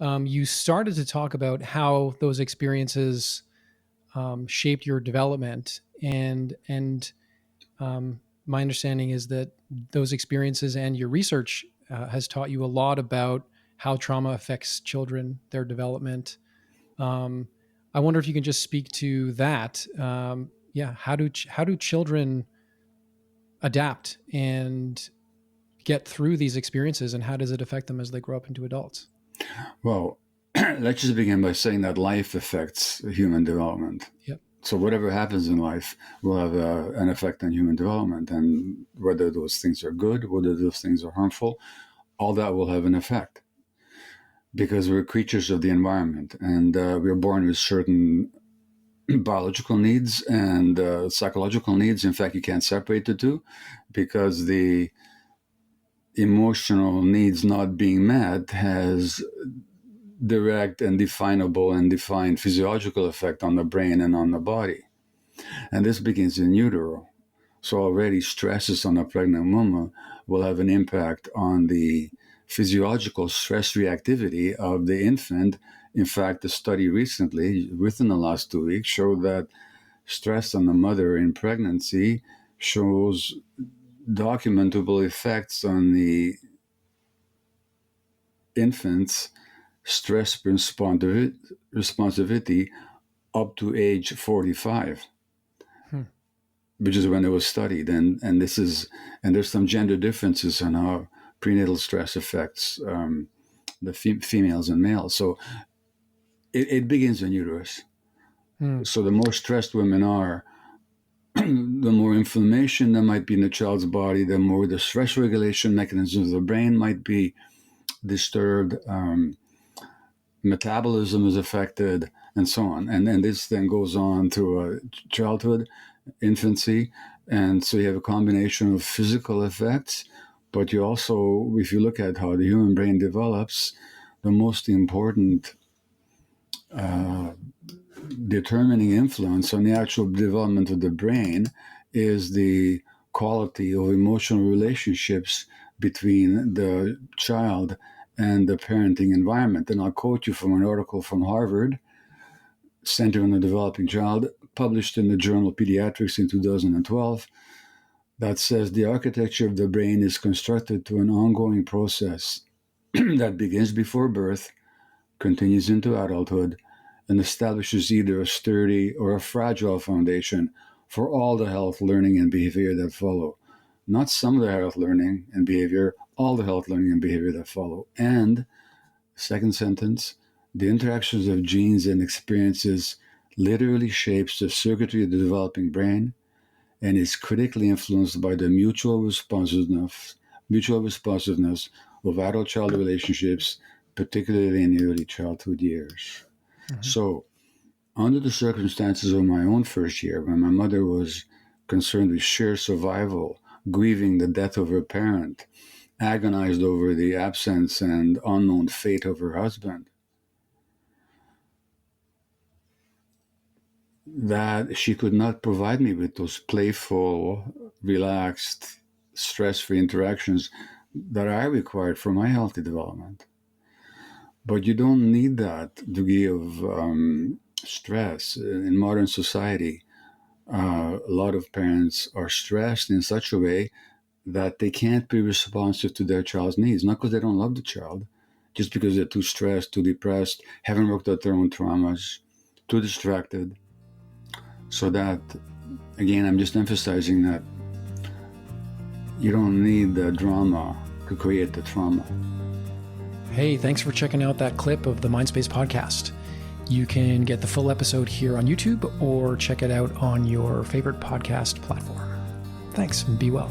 you started to talk about how those experiences shaped your development, and my understanding is that those experiences and your research has taught you a lot about how trauma affects children, their development. Um, I wonder if you can just speak to that. Yeah, how do children adapt and get through these experiences, and how does it affect them as they grow up into adults? Well, let's just begin by saying that life affects human development. Yep. So whatever happens in life will have an effect on human development, and whether those things are good, whether those things are harmful, all that will have an effect, because we're creatures of the environment, and we're born with certain biological needs and psychological needs. In fact, you can't separate the two, because the emotional needs not being met has direct and definable and defined physiological effect on the brain and on the body. And this begins in utero. So already stresses on a pregnant woman will have an impact on the physiological stress reactivity of the infant. In fact, a study recently, within the last 2 weeks, showed that stress on the mother in pregnancy shows documentable effects on the infant's stress responsivity up to age 45. Which is when it was studied, and there's some gender differences on how prenatal stress affects the females and males. So it begins in uterus. So the more stressed women are, the more inflammation there might be in the child's body, the more the stress regulation mechanisms of the brain might be disturbed, metabolism is affected, and so on. And then this then goes on through childhood, infancy, and so you have a combination of physical effects, but you also, if you look at how the human brain develops, the most important determining influence on the actual development of the brain is the quality of emotional relationships between the child and the parenting environment. And I'll quote you from an article from Harvard Center on the Developing Child, published in the journal Pediatrics in 2012, that says the architecture of the brain is constructed to an ongoing process that begins before birth, continues into adulthood, and establishes either a sturdy or a fragile foundation for all the health, learning, and behavior that follow. Not some of the health, learning, and behavior, all the health, learning, and behavior that follow. And, second sentence, the interactions of genes and experiences literally shapes the circuitry of the developing brain and is critically influenced by the mutual responsiveness of adult-child relationships, particularly in the early childhood years. Mm-hmm. So, under the circumstances of my own first year, when my mother was concerned with sheer survival, grieving the death of her parent, agonized over the absence and unknown fate of her husband, that she could not provide me with those playful, relaxed, stress-free interactions that I required for my healthy development. But you don't need that degree of stress. In modern society, a lot of parents are stressed in such a way that they can't be responsive to their child's needs, not because they don't love the child, just because they're too stressed, too depressed, haven't worked out their own traumas, too distracted. So that, again, I'm just emphasizing that you don't need the drama to create the trauma. Hey, thanks for checking out that clip of the Mindspace podcast. You can get the full episode here on YouTube or check it out on your favorite podcast platform. Thanks, and be well.